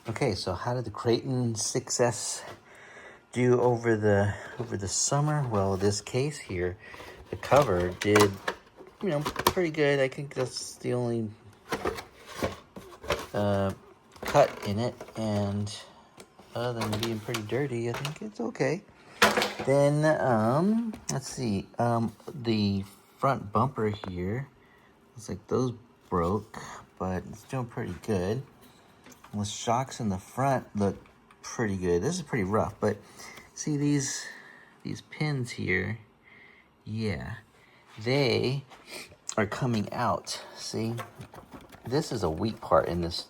Okay, so how did the Kraton 6S do over the summer? Well, this case here, the cover did, pretty good. I think that's the only cut in it, and other than being pretty dirty, I think it's okay. Then let's see, the front bumper here, looks like those broke, but it's doing pretty good. The shocks in the front look pretty good. This is pretty rough, but see these pins here, yeah, they are coming out. See, this is a weak part in this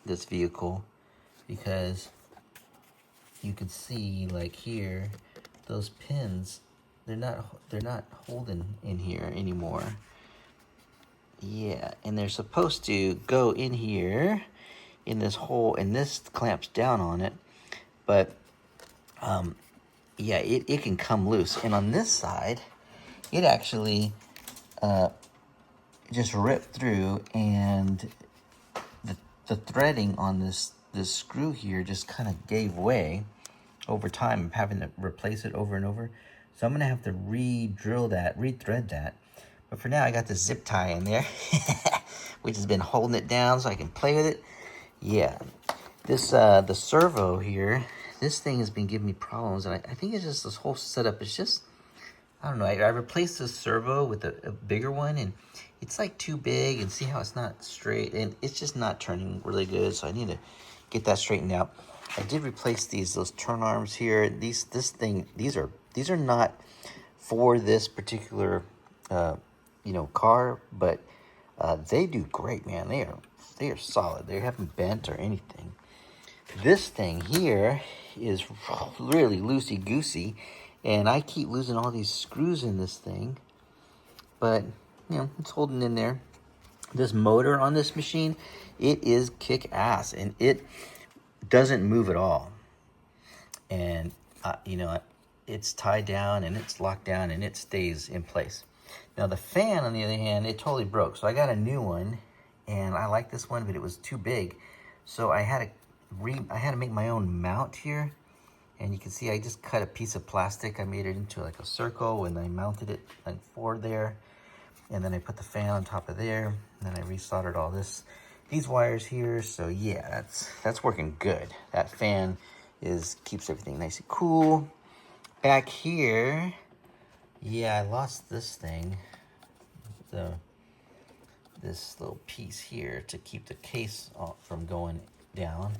vehicle, because you can see, like here, those pins, they're not holding in here anymore. Yeah, and they're supposed to go in here in this hole, and this clamps down on it, but yeah, it can come loose. And on this side, it actually just ripped through, and the threading on this screw here just kind of gave way over time. I'm having to replace it over and over, so I'm gonna have to re-thread that. But for now, I got the zip tie in there, which has been holding it down so I can play with it. Yeah, this the servo here, this thing has been giving me problems, and I think it's just this whole setup is just, I don't know. I replaced this servo with a bigger one, and it's like too big, and see how it's not straight, and it's just not turning really good, so I need to get that straightened out. I did replace those turn arms here. These are not for this particular car, but they do great, man. They are solid. They haven't bent or anything. This thing here is really loosey-goosey, and I keep losing all these screws in this thing, but it's holding in there. This motor on this machine, it is kick-ass, and it doesn't move at all. And it's tied down, and it's locked down, and it stays in place. Now the fan, on the other hand, it totally broke, so I got a new one, and I like this one, but it was too big, so I had to make my own mount here. And you can see I just cut a piece of plastic. I made it into like a circle, and I mounted it like forward there, and then I put the fan on top of there, and then I resoldered all these wires here. So yeah, that's working good. That fan keeps everything nice and cool. Back here, yeah, I lost this thing, this little piece here to keep the case from going down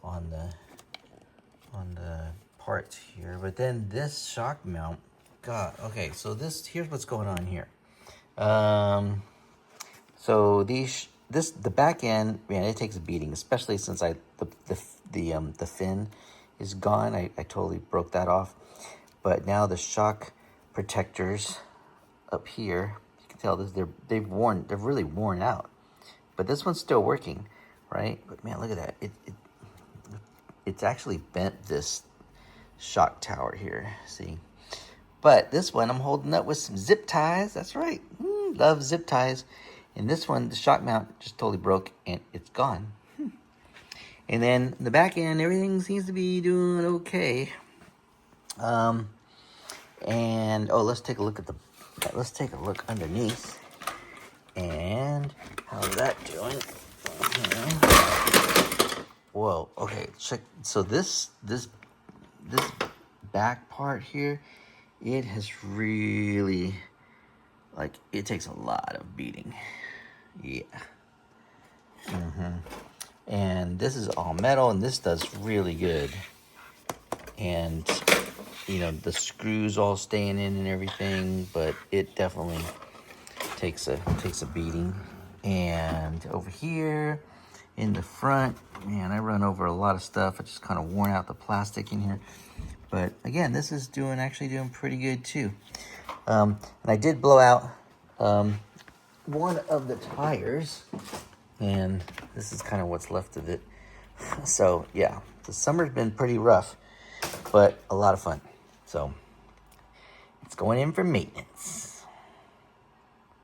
on the parts here. But then this shock mount, God, okay, so here's what's going on here. So the back end, man, it takes a beating, especially since the fin is gone. I totally broke that off. But now the shock protectors up here, you can tell they've really worn out. But this one's still working, right? But man, look at that. It's actually bent this shock tower here, see? But this one I'm holding up with some zip ties. That's right. Love zip ties. And this one, the shock mount just totally broke, and it's gone. And then the back end, everything seems to be doing okay. And let's take a look underneath. And how's that doing? Whoa, okay, check. So this back part here, it has really, it takes a lot of beating. Yeah. And this is all metal, and this does really good. And the screws all staying in and everything, but it definitely takes a beating. And over here in the front, man, I run over a lot of stuff. I just kind of worn out the plastic in here. But again, this is actually doing pretty good too. And I did blow out one of the tires, and this is kind of what's left of it. So yeah, the summer's been pretty rough, but a lot of fun. So it's going in for maintenance.